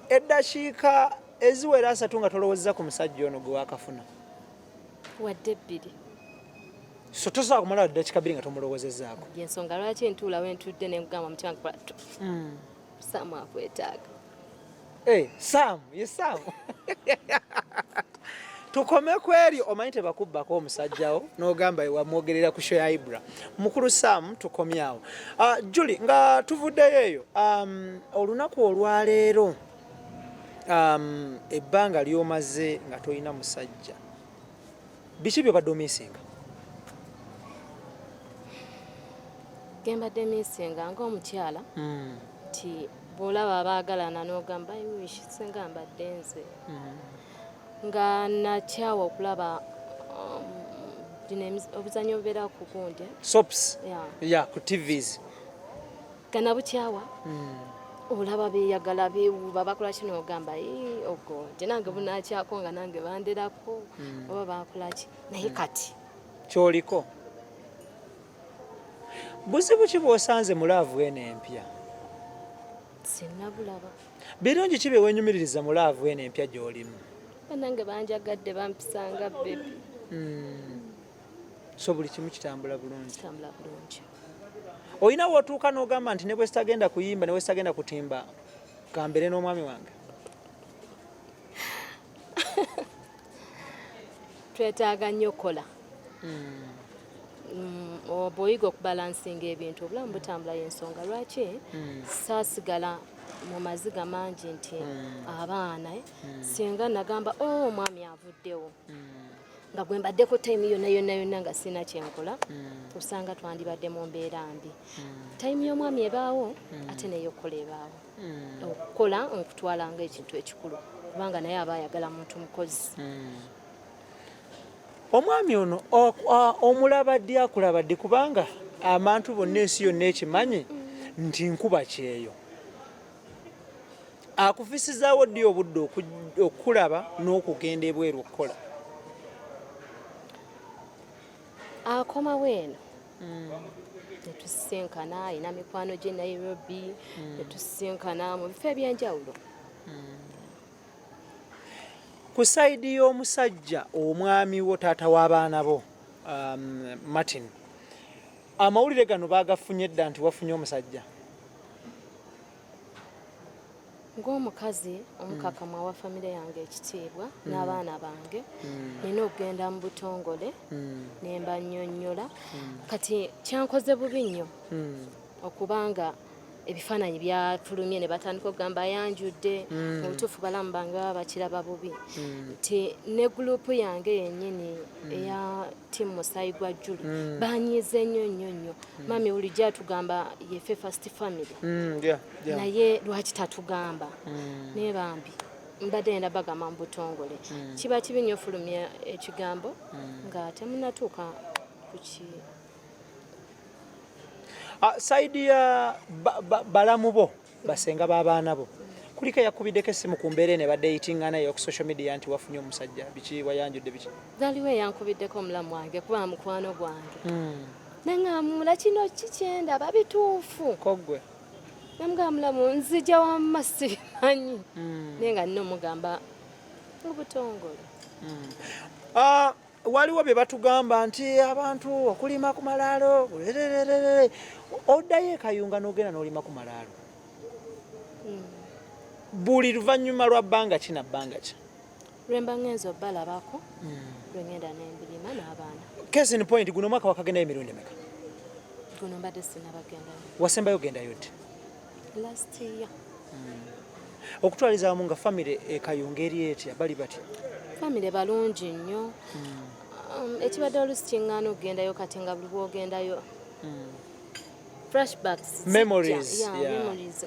Speaker 1: eddakiika eziwera 3 nga tolowooza ku musajja ono gwe waakafuna?
Speaker 2: Wadde 2.
Speaker 1: So tosobola kumala eddakiika 2 nga tomulowoozezaako?
Speaker 2: Yensonga lwaki ntuula we ntudde ne nkugamba mutima gwange Saamu akwetaaga.
Speaker 1: Saamu ye Saamu. Tukome kweri omanyi tebakubbako omusajjawo n'ogamba wamwogerera ku show ya IBRAH. Mukulu Saamu tukomyawo. Julie nga tuvuddeyo eyo olunaku olwaleero ebbanga lyomaze nga tolina musajja biki byobadde omiisinga?
Speaker 2: Gembadde miisinga ng'omukyala nti bw'olaba abaagalana n'ogamba singa mbadde nze nga nakyawa okulaba obuzanyo obubeera ku gundi
Speaker 1: soaps ku TVs
Speaker 2: gana bukyawa olaba beeyagala beewuuba bakola kino ogamba ogo nti nange bunaakyako nga nange banderako oba bakola ki naye kati
Speaker 1: kyoliko buzibu ki bw'osanze mu laavu eno empya?
Speaker 2: Sinnabulaba.
Speaker 1: Birungi ki bye weenyumiririza mu laavu eno empya gy'olimu?
Speaker 2: Nange banjagadde bampisanga bebi.
Speaker 1: So buli kimu kitambula bulungi?
Speaker 2: Kitambula bulungi.
Speaker 1: Olina w'otuuka n'ogamba nti ne bwe sitagenda kuyimba ne bwe sitagenda kutimba kambere n'omwami wange?
Speaker 2: Twetaaga nnyo kola. Bw'oyiga okubalansinga ebintu obulamu butambula y'ensonga lwaki saasigala mu maziga mangi nti abaana singa nagamba omwami avuddewo nga bwe mbaddeko time yonna nga sina kyenkola osanga twandibadde mu mbeera mbi. Time y'omwami ebaawo ate neyokola ebaawo okukola okutwala nga ekintu ekikulu kubanga naye aba ayagala muntu mukozi.
Speaker 1: Omwami ono omulaba ddi akulaba ddi kubanga abantu bonna ensi yonna ekimanyi nti nkuba kyeyo. Akufisizaawo ddi obudde okulaba n'okugenda ebweru okukola?
Speaker 2: Akomawo eno netusisinkana ayina mikwano gye Nairobi netusisinkana mu bifo ebyenjawulo.
Speaker 1: Ku sayidi y'omusajja omwami wo taata w'abaana bo Martin, amawulire gano baagafunye dda nti wafunye omusajja?
Speaker 2: Ng'omukazi omukakama wa famire yange ekitiibwa n'abaana bange nina okugenda mu butongole ne mbannyonnyola kati kyankoze bubi nnyo okubanga ebifaananyi byafulumye ne batandika okugamba ayanjudde mu butuufu balamu bange baba bakiraba bubi nti ne gurupu yange yennyini eya tiimu musayi gwa Julie banyiize nnyo mami bulijjo atugamba yeffe first family naye lwaki tatugamba naye bambi mbadde enda bagamba mu butongole kiba kibi nnyo ofulumya ekigambo nga temunatuuka ku ki
Speaker 1: sayidi ya balamu bo basenga b'abaana bo kuliko yakubiddeko essimu ku mbeera ne badeyitingana naye ku social media nti wafunye omusajja biki wayanjudde biki?
Speaker 2: Zaliwe yankubiddeko omulamu wange kuba mukwano gwange neŋŋamula kino kikyenda babituufu
Speaker 1: koggwe
Speaker 2: namugamba mulamu nzija wamma sibimanyi naye nga nina omugamba obutongole.
Speaker 1: Waliwo bye batugamba nti abantu okulima ku malaalo oddayo ekayunga n'ogenda n'olima ku malaalo buli luvannyuma lwa bbanga ki na bbanga ki?
Speaker 2: Lwemba ngenza obbalabako lwengenda n'embirima n'abaana.
Speaker 1: Case in point guno omwaka wakagendayo emirundi emeka?
Speaker 2: Guno mbadde sinnabagendayo.
Speaker 1: Wasembayo ogendayo ddi?
Speaker 2: Last year.
Speaker 1: okutwaliza wamu nga famire ekayunga eri etya bali batya
Speaker 2: famire balungi nnyo ekibadde olusi kiŋŋaana okugendayo kati nga buli bwogendayo flashbacks
Speaker 1: memories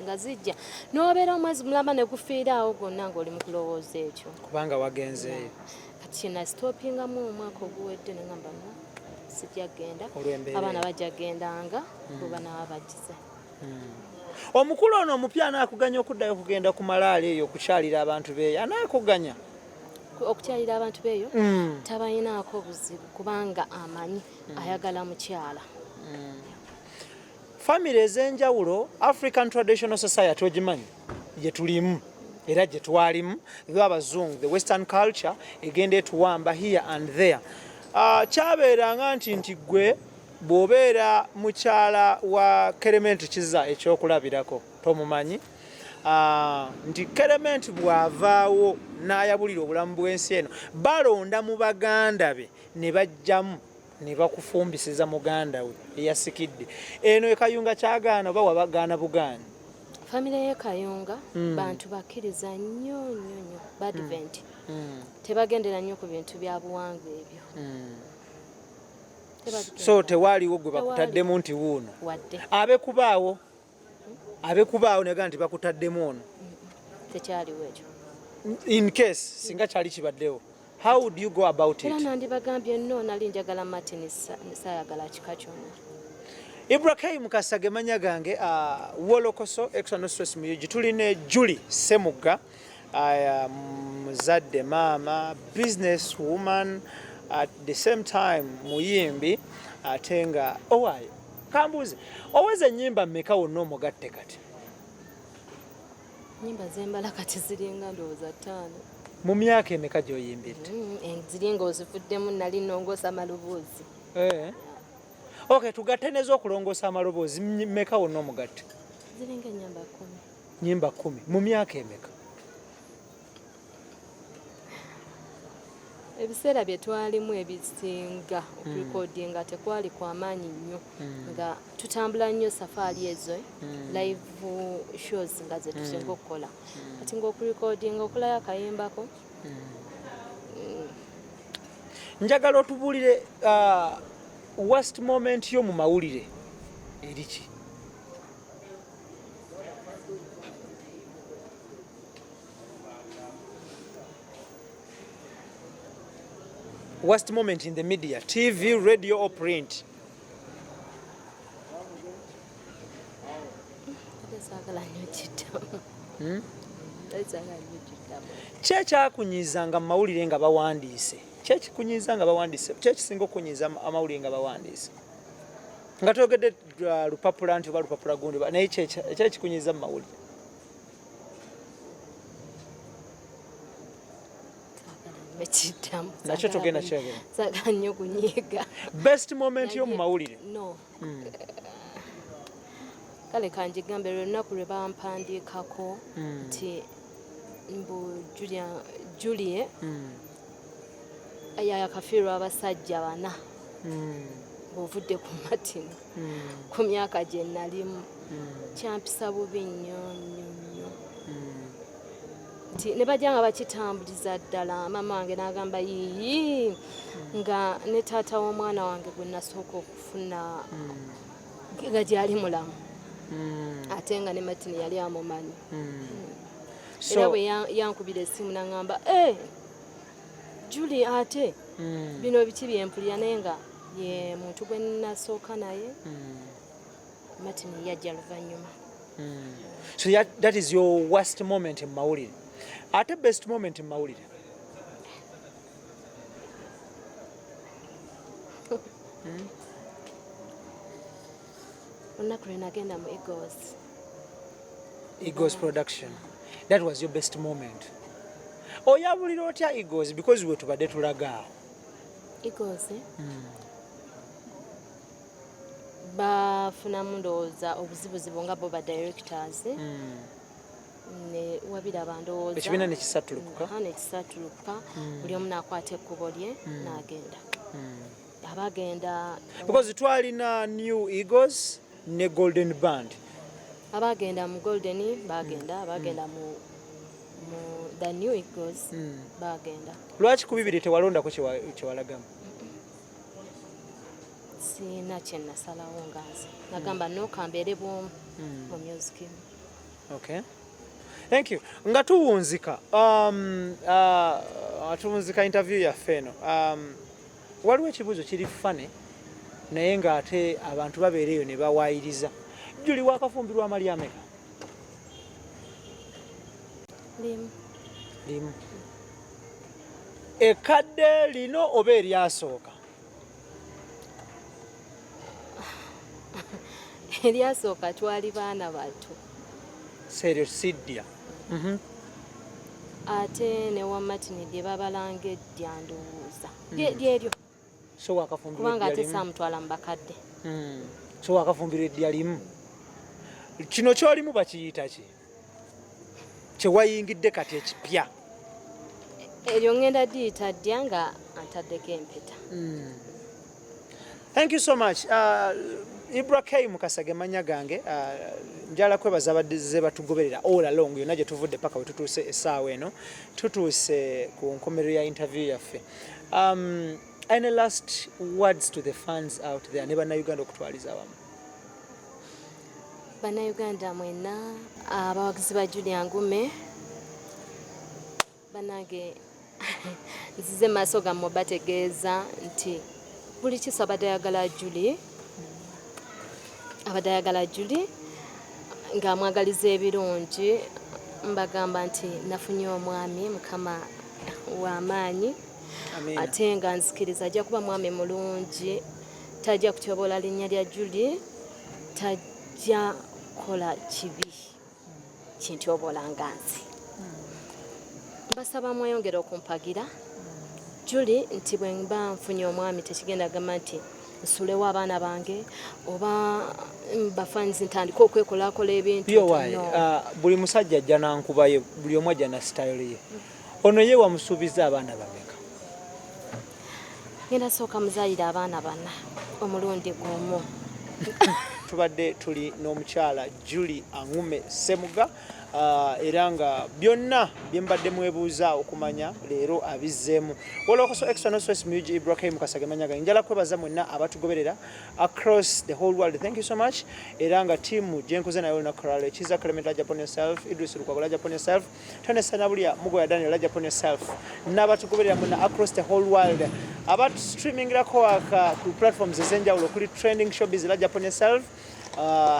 Speaker 2: nga zijja n'obeera omwezi mulamba ne gufiiraawo gwonna ng'oli mu kulowooza ekyo
Speaker 1: kubanga wagenzeeyo
Speaker 2: kati kinasitopingamu omwaka oguwedde ne ngamba no sijja genda abaana bajja gendanga kuba naba bagize
Speaker 1: omukulu ono omupya anaakuganya okuddayo kugenda ku malaalo eyo okukyalira abantu beeyo anaakuganya
Speaker 2: okukyalira abantu beeyo tabayinaako buzibu kubanga amanyi ayagala mukyala
Speaker 1: famire ez'enjawulo African Traditional Society ogimanyi gye tulimu era gye twalimu abazungu the western culture egenda etuwamba here and there kyabeeranga nti gwe bw'obeera mukyala wa Kerementi Kiza ekyokulabirako tomumanyi nti Kerementi bw'avaawo n'ayabulira obulamu bw'ensi eno balonda mu baganda be ne bajjamu ne bakufumbisiza muganda we eyasikidde eno ekayunga kyagaana oba wabagaana bugaanyi
Speaker 2: famire ye Kayunga bantu bakkiriza nnyo badvent tebagendera nnyo ku bintu bya buwangwa ebyo
Speaker 1: so tewaaliwo gwe bakutaddemu nti wuuno abekubaawo negaa nti bakutaddemu ono
Speaker 2: tekyaliwo ekyo
Speaker 1: in case singa kyali kibaddewo how would you go about it
Speaker 2: era nandibagambye nno nali njagala Martin saayagala kika kyonna
Speaker 1: Ibrahim Kasage manya gange Wolokoso external stress muyuji tuline Julie Semuga muzadde mama business woman at the same time muyimbi atenga owayo kambuze oweze nyimba mmeka wonna omugatte kati
Speaker 2: nyimba zembala kati ziringa ndowooza 5
Speaker 1: mu myaka emeka gy'oyimbidde
Speaker 2: ziringa ozifuddemu nali nongoosa amaloboozi
Speaker 1: okay tugatte nezo okulongoosa amaloboozi mmeka wonna omugatte
Speaker 2: ziringa
Speaker 1: nyimba 10 mu myaka emeka
Speaker 2: ebiseera bye twalimu ebisinga okurekodinga tekwali kwa maanyi nnyo nga tutambula nnyo safaari ezo live shows nga ze tusinga okukola kati ng'okurekodinga okulayo akayimbako
Speaker 1: njagala otubuulire worst moment yo mu mawulire eriki worst moment in the media, TV, radio or print? Kyekyakunyizanga mu mawulire nga bawandiise kyekikunyiza nga bawandiise kyekisinga okunyiza amawulire nga bawandiise nga toyogedde lupapula nti oba lupapula gundi naye kyekikunyiza mu mawulire nakyo togenda kyogera
Speaker 2: nnyo kunyiga
Speaker 1: best moment yo mu mawulire
Speaker 2: no kale kanjigambe lunaku lwe bampandiikako nti mbu Julie yakafiirwa abasajja 4 bw'ovudde ku Martin ku myaka gye nalimu kyampisa bubi nnyo nti ne bajja nga bakitambuliza ddala mama wange n'agamba yiyi nga ne taata w'omwana wange gwe nasooka okufuna nga gyali mulamu ate nga ne Martin yali amumanyi era bwe yankubira essimu n'aŋŋamba Julie ate bino biki byempulira naye nga ye muntu gwe nasooka naye Martin yajja luvannyuma
Speaker 1: so that is your worst moment in mawulire ate best moment in mawulire
Speaker 2: olunaku lwe nagenda mu
Speaker 1: Eagles production that was your best moment oyabulira otya Eagles because we tubadde tulaga
Speaker 2: Eagles bafunamu ndowooza obuzibuzibu nga bo ba directors ne wabira bandowooza
Speaker 1: ekibiina nekisatulukuka
Speaker 2: buli omu n'akwata ekkubo lye n'agenda abagenda
Speaker 1: because twalina New Eagles ne Golden Band
Speaker 2: abagenda mu Golden bagenda abagenda mu mu the new Eagles bagenda.
Speaker 1: Lwaki ku bibiri tewalondako kyewalagamu?
Speaker 2: Sina kye nasalawo ngazi. Nagamba no kambeere bwomu mu music.
Speaker 1: Okay. Thank you. Nga tuwunzika tuwunzika interview yaffe eno. Waliwo ekibuuzo kiri fane naye ng'ate abantu babeereyo ne bawaayiriza. Julie wakafumbirwa amali ameka? Limu. Ekadde lino oba eryasooka?
Speaker 2: Eryasooka twali baana bato.
Speaker 1: Seryo siddya.
Speaker 2: Ate ne wamatini lye babalangedde ndowooza. Lyeryo.
Speaker 1: So wakafumbirwa
Speaker 2: kubanga
Speaker 1: edya
Speaker 2: ate
Speaker 1: limu?
Speaker 2: saamutwala mu bakadde.
Speaker 1: So wakafumbirwa edya limu? Kino kyolimu bakiyita ki? Kyewayingidde kati ekipya?
Speaker 2: Eryo ngenda diyita ddya nga antaddeko empeta.
Speaker 1: Thank you so much. IBRAH Mukasage manya gange njala kwebaza abadde batugoberera all along yonna gye tuvudde paka we tutuuse essaawa eno tutuuse ku nkomerero ya interview yaffe. Any last words to the fans out there ne bannayuganda okutwaliza awamu?
Speaker 2: Bannayuganda mwenna abawagizi ba Julie Angume banange nzize maaso gammwe bategeeza nti buli kiso abadayagala Julie ng'amwagaliza ebirungi mbagamba nti nafunye omwami mukama w'amaanyi ate nga nzikiriza ajja kuba mwami mulungi tajja kutyobola linnya lya Julie tajja kola kibi kintyobola nga nzi mbasaba mweyongera okumpagira Julie nti bwe mba nfunye omwami tekigenda gamba nti nsulewo abaana bange oba bafanzi ntandika okwekolakola ebintu.
Speaker 1: Buli musajja ajja nankuba ye, buli omu ajja na style ye. Ono ye wamusuubiza abaana bameka?
Speaker 2: Ngenda sooka muzaalira abaana bana omulundi gumu.
Speaker 1: Tubadde tuli n'omukyala Julie Angume Semuga era nga byonna bye mbadde mwebuuza okumanya leero abizzeemu. Wolokoso extra Northwest Muji IBRAH Mukasage manyaga njala kwebaza mwenna abatugoberera across the whole world. Thank you so much. Era nga timu gyenkoze nayo olunaku lwaleero Kiza Clement lajja upon yourself, Idris Lukwago lajja upon yourself, Tone Sanabulya Mugoya Daniel lajja upon yourself, n'abatugoberera mwenna across the whole world. About streamingirako ku platforms ez'enjawulo kuli Trending Showbiz lajja upon yourself,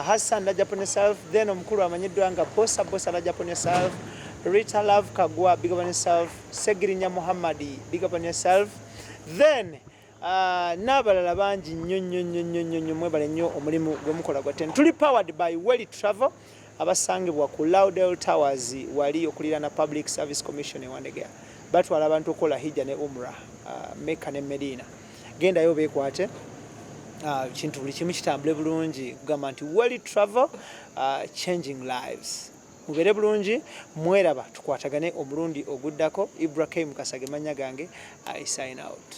Speaker 1: Hassan lajja upon yourself, then omukulu amanyiddwa nga Bossa lajja upon yourself, Rita Love Kagwa big up on yourself, Segirinya Muhammadi big up on yourself, then n'abalala bangi nnyo mwebale nnyo omulimu gwe mukola gwa ten. Tuli powered by Welly Travel abasangibwa ku Laudel Towers wali okuliraana Public Service Commission ewandegea batwala abantu okola hijja ne umrah Mecca ne Medina. Gendayo beekwate kintu buli kimu kitambule bulungi kugamba nti Welly Travel changing lives. Mubere bulungi mweraba tukwatagane omulundi oguddako. IBRAH Mukasage manya gange I sign out.